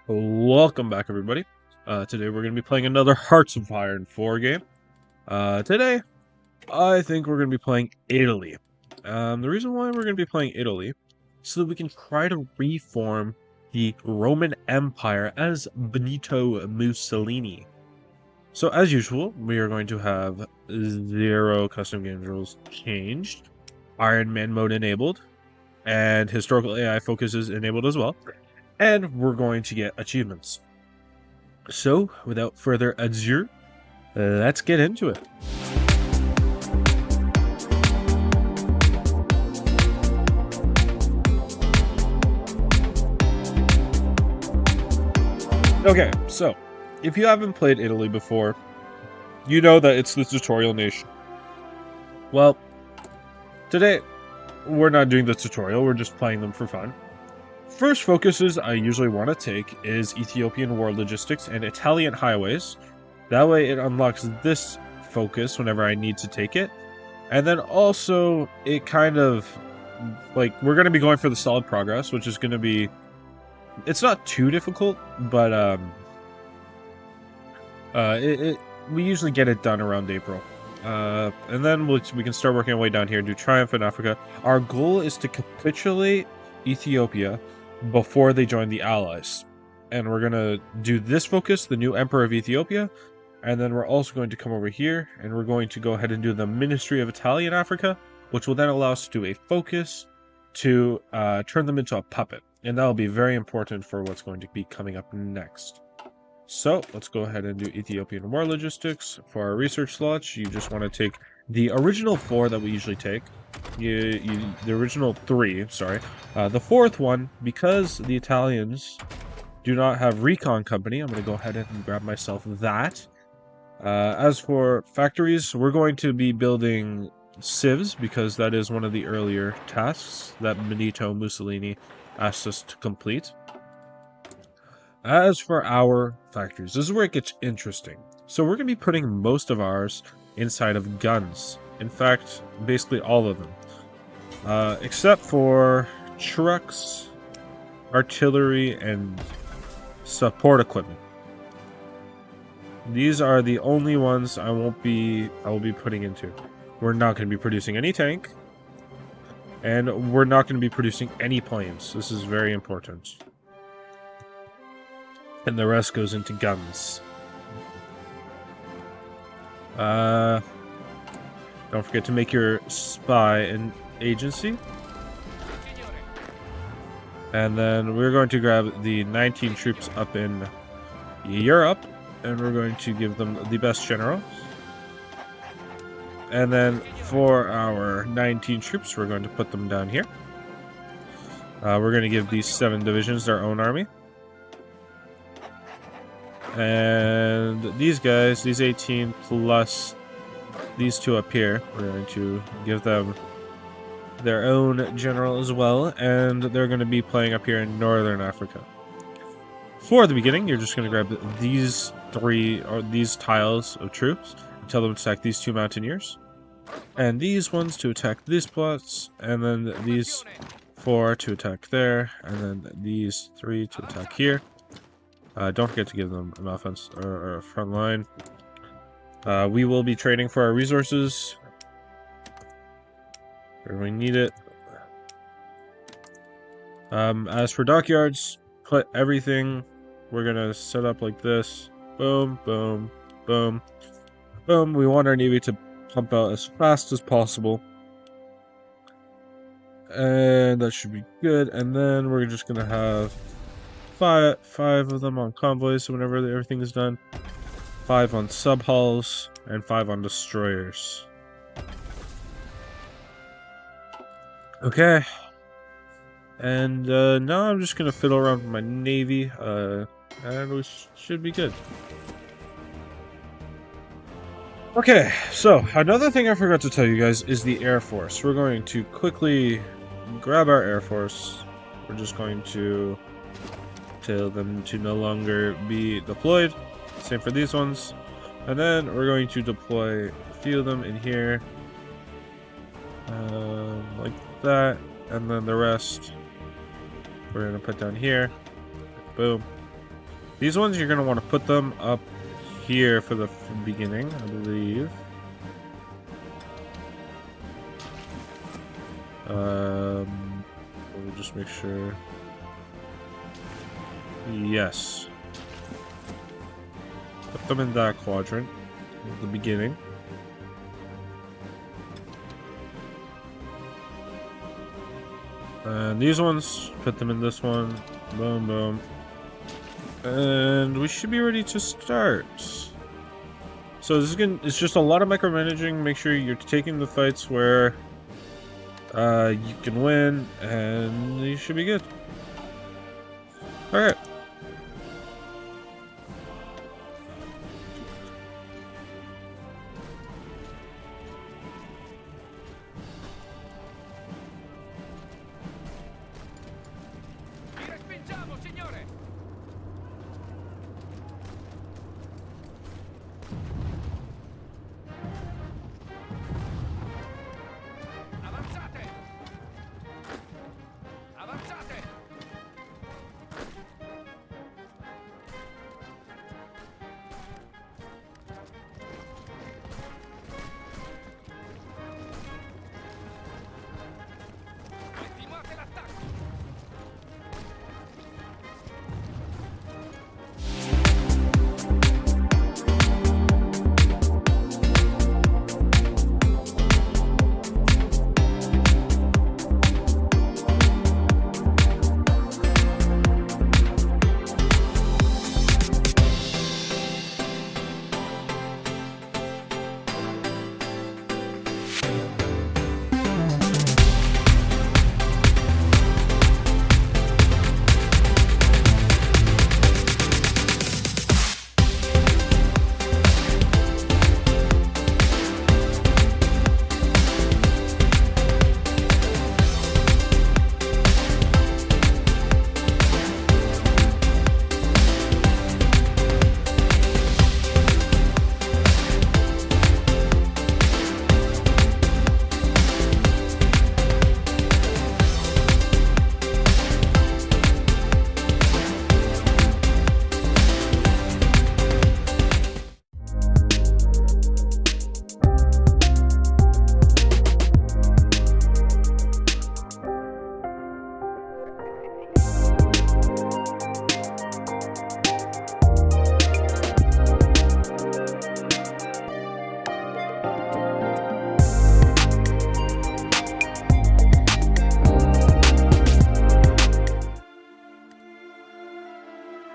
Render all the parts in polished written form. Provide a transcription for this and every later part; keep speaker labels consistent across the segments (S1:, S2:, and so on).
S1: Welcome back, everybody. Today we're going to be playing another Hearts of Iron 4 game. Today, I think we're going to be playing Italy. The reason why we're going to be playing Italy is so that we can try to reform the Roman Empire as Benito Mussolini. So, as usual, we are going to have 0 custom games rules changed, Iron Man mode enabled, and historical AI focus is enabled as well. And we're going to get achievements. So, without further ado, let's get into it. Okay, so, if you haven't played Italy before, you know that it's the tutorial nation. Well, today, we're not doing the tutorial, we're just playing them for fun. First focuses I usually want to take is Ethiopian war logistics and Italian highways. That way it unlocks this focus whenever I need to take it. And then also it kind of, like, we're going to be going for the solid progress, which is going to be, it's not too difficult, but we usually get it done around April. And then we can start working our way down here and do Triumph in Africa. Our goal is to capitulate Ethiopia before they join the Allies. And we're going to do this focus, the new Emperor of Ethiopia, and then we're also going to come over here, and we're going to go ahead and do the Ministry of Italian Africa, which will then allow us to do a focus to turn them into a puppet. And that will be very important for what's going to be coming up next. So, let's go ahead and do Ethiopian war logistics. For our research slots, you just want to take the original 4 that we usually take. The original 3, sorry. The 4th one, because the Italians do not have recon company, I'm going to go ahead and grab myself that. As for factories, we're going to be building civs, because that is one of the earlier tasks that Benito Mussolini asked us to complete. As for our factories, this is where it gets interesting. So we're going to be putting most of ours inside of guns. In fact, basically all of them. Except for trucks, artillery, and support equipment. These are the only ones I will be putting into. We're not going to be producing any tank. And we're not going to be producing any planes. This is very important. And the rest goes into guns. Don't forget to make your spy an agency. And then we're going to grab the 19 troops up in Europe. And we're going to give them the best generals. And then for our 19 troops, we're going to put them down here. We're going to give these 7 divisions their own army. And these guys, these 18 plus these 2 up here, we're going to give them their own general as well, and they're going to be playing up here in Northern Africa. For the beginning, you're just going to grab these 3 or these tiles of troops and tell them to attack these 2 mountaineers, and these ones to attack these plots, and then these 4 to attack there, and then these 3 to attack here. Don't forget to give them an offense or a front line. We will be trading for our resources where we need it. As for dockyards, put everything. We're gonna set up like this. Boom, boom, boom, boom. We want our navy to pump out as fast as possible. And that should be good. And then we're just gonna have five of them on convoys whenever everything is done, 5 on sub-hulls, and 5 on destroyers. Okay. And now I'm just going to fiddle around with my navy, and we should be good. Okay, so another thing I forgot to tell you guys is the Air Force. We're going to quickly grab our Air Force. We're just going to tell them to no longer be deployed. Same for these ones. And then we're going to deploy a few of them in here. Like that. And then the rest we're going to put down here. Boom. These ones you're going to want to put them up here for the beginning, I believe. We'll just make sure. Yes. Put them in that quadrant at the beginning. And these ones, put them in this one. Boom, boom. And we should be ready to start. So this is it's just a lot of micromanaging. Make sure you're taking the fights where you can win, and you should be good. Alright.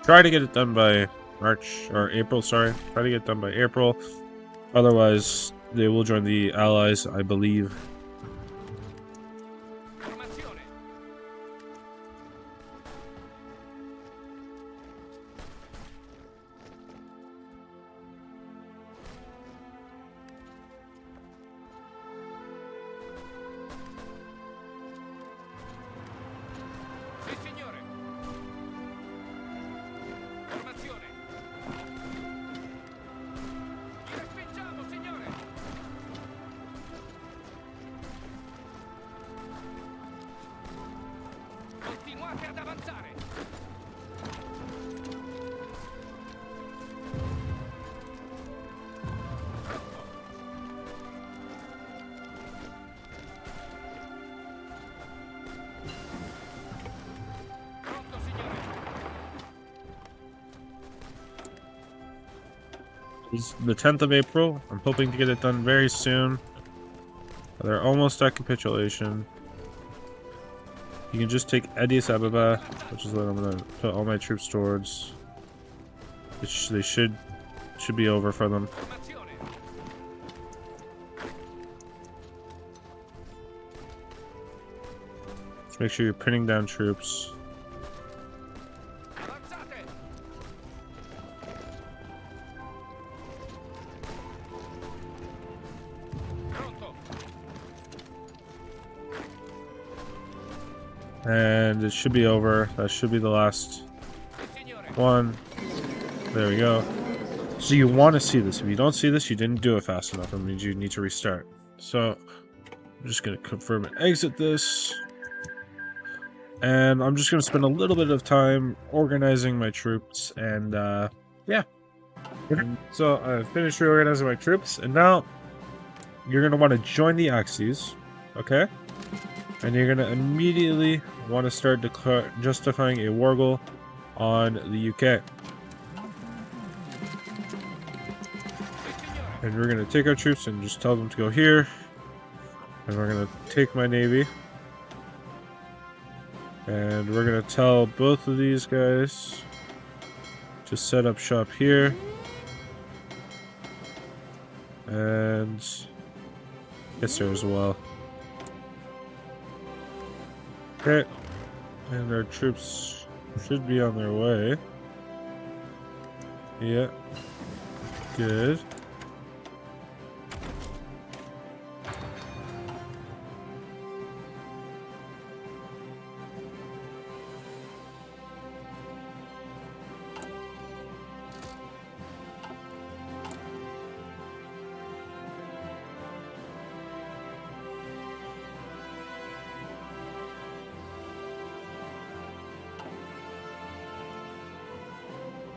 S1: Try to get it done by March or April, sorry. Try to get it done by April. Otherwise, they will join the Allies, I believe. It's the 10th of April. I'm hoping to get it done very soon. They're almost at capitulation. You can just take Addis Ababa, which is what I'm going to put all my troops towards. They should be over for them. Just make sure you're pinning down troops. And it should be over. That should be the last one. There we go. So you want to see this. If you don't see this, you didn't do it fast enough. It means you need to restart. So I'm just going to confirm and exit this. And I'm just going to spend a little bit of time organizing my troops, and yeah. So I've finished reorganizing my troops, and now you're going to want to join the Axis, okay? And you're going to immediately want to start justifying a war goal on the UK. And we're going to take our troops and just tell them to go here. And we're going to take my navy. And we're going to tell both of these guys to set up shop here. And yes, there as well. Okay. And our troops should be on their way. Yeah. Good.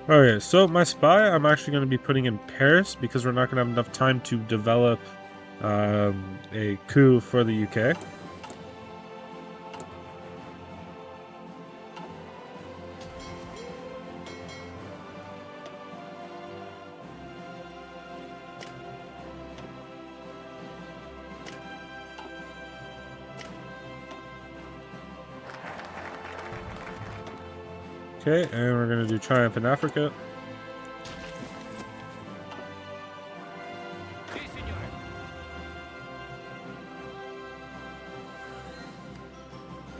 S1: Okay, so my spy I'm actually going to be putting in Paris because we're not going to have enough time to develop a coup for the UK. Okay, and we're going to do Triumph in Africa.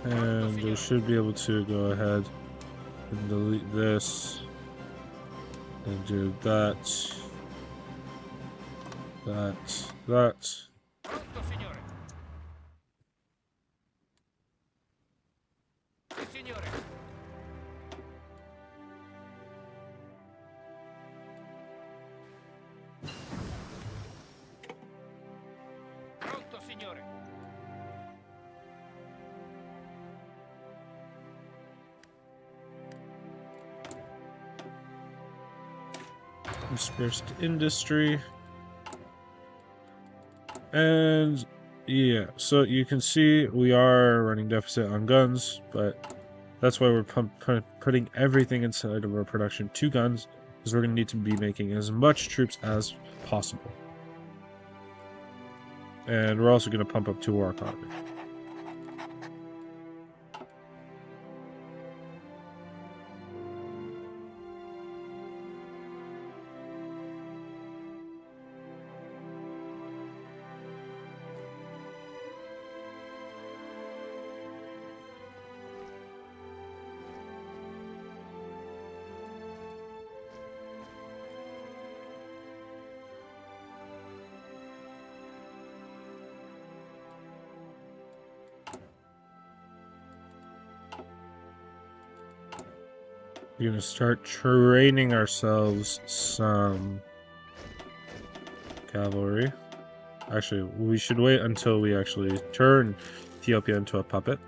S1: And we should be able to go ahead and delete this and do that, that. Dispersed industry. And yeah, so you can see we are running deficit on guns, but that's why we're putting everything inside of our production to guns, because we're going to need to be making as much troops as possible. And we're also going to pump up to war economy. We're going to start training ourselves some cavalry. Actually, we should wait until we actually turn Ethiopia into a puppet.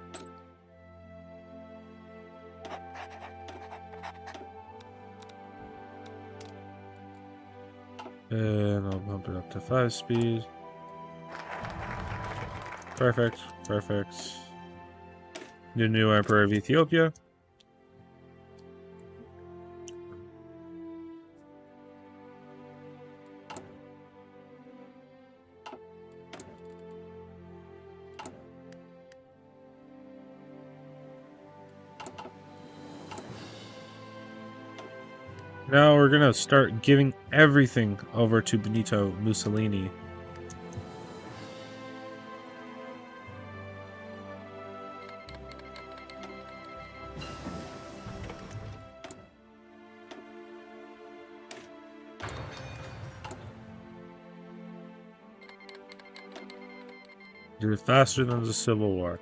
S1: And I'll bump it up to 5 speed. Perfect, perfect. The new Emperor of Ethiopia. Now we're gonna start giving everything over to Benito Mussolini. Do it faster than the Civil War.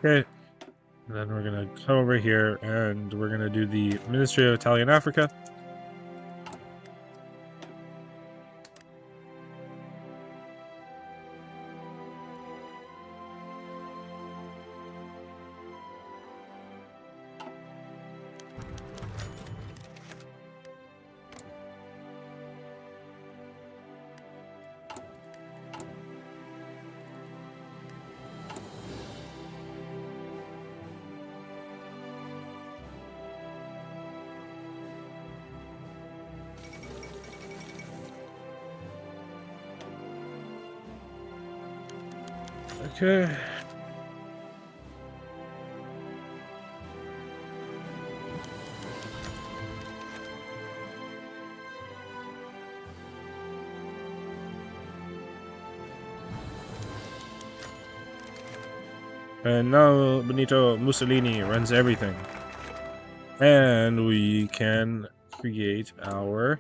S1: Okay, And then we're going to come over here and we're going to do the Ministry of Italian Africa. Okay. And now Benito Mussolini runs everything. And we can create our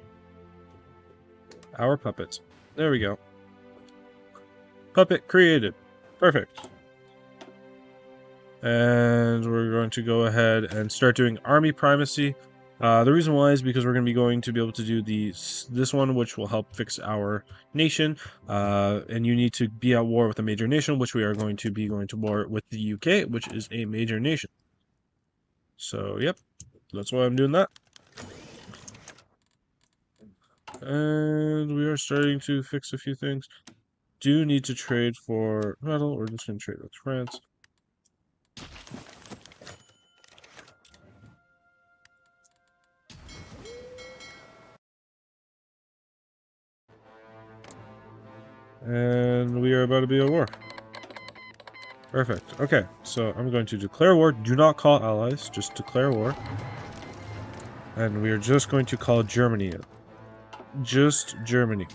S1: puppet. There we go. Puppet created. Perfect. And we're going to go ahead and start doing army primacy. The reason why is because we're going to be going to be able to do this one, which will help fix our nation. And you need to be at war with a major nation, which we are going to be going to war with the UK, which is a major nation. So, yep, that's why I'm doing that. And we are starting to fix a few things. Do need to trade for metal. We're just going to trade with France. And we are about to be at war. Perfect. Okay, so I'm going to declare war. Do not call allies, just declare war. And we are just going to call Germany in. Just Germany.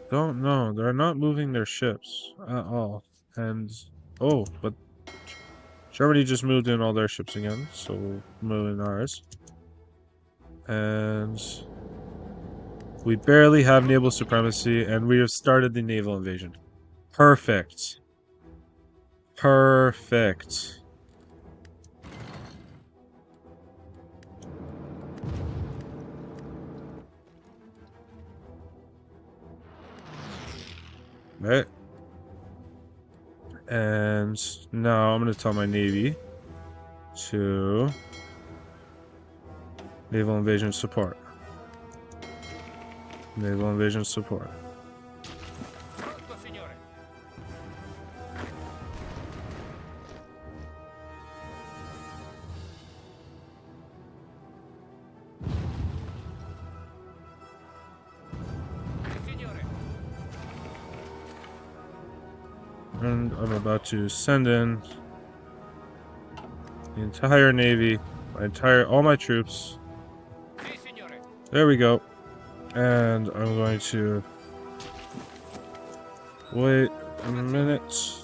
S1: Don't know. They're not moving their ships at all. And oh, but Germany just moved in all their ships again, so we'll move in ours. And we barely have naval supremacy, and we have started the naval invasion. Perfect. Perfect. Right. And now I'm going to tell my Navy to naval invasion support. Naval invasion support. And I'm about to send in the entire Navy, all my troops. There we go. And I'm going to wait a minute.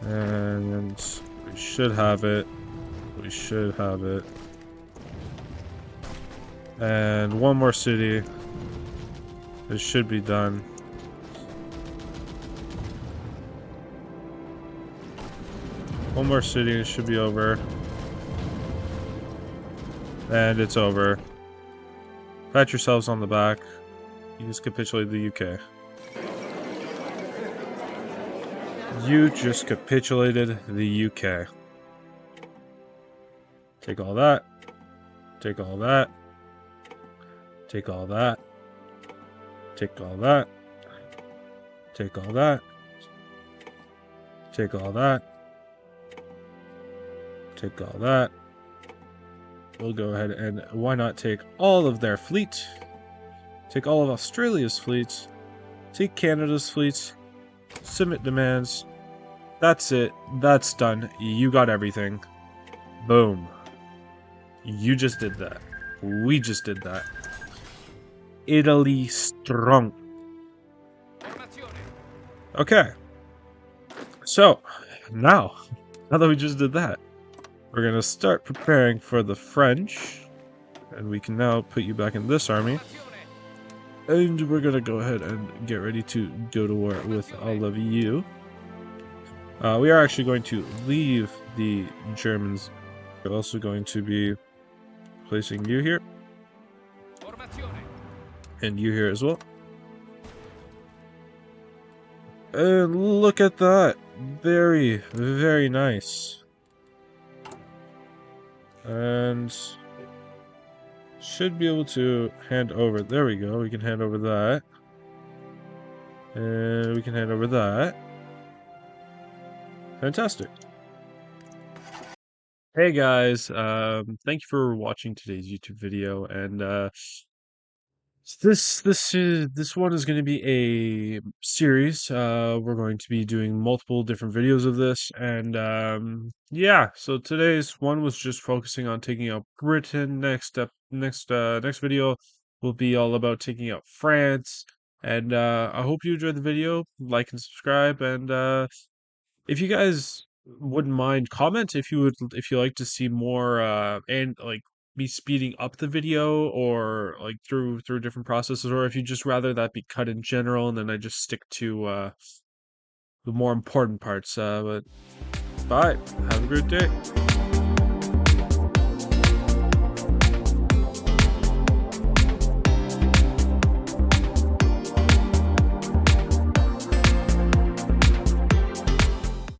S1: And we should have it. We should have it. And one more city. It should be done. One more city, it should be over. And it's over. Pat yourselves on the back. You just capitulated the UK. You just capitulated the UK. Take all that. Take all that. Take all that. Take all that. Take all that. Take all that. Take all that. We'll go ahead and why not take all of their fleet? Take all of Australia's fleets. Take Canada's fleets. Submit demands. That's it. That's done. You got everything. Boom. You just did that. We just did that. Italy strong. Okay. So, now that we just did that, we're going to start preparing for the French. And we can now put you back in this army. And we're going to go ahead and get ready to go to war with all of you. We are actually going to leave the Germans. We're also going to be placing you here. And you here as well. And look at that. Very, very nice. And should be able to hand over. There we go. We can hand over that. And we can hand over that. Fantastic. Hey guys, thank you for watching today's YouTube video, and this one is going to be a series. We're going to be doing multiple different videos of this, and yeah. So today's one was just focusing on taking out Britain. Next video will be all about taking out France, and I hope you enjoyed the video. Like and subscribe, and If you guys wouldn't mind, comment if you like to see more and like me speeding up the video or like through different processes, or if you just rather that be cut in general and then I just stick to the more important parts. But bye. Have a great day.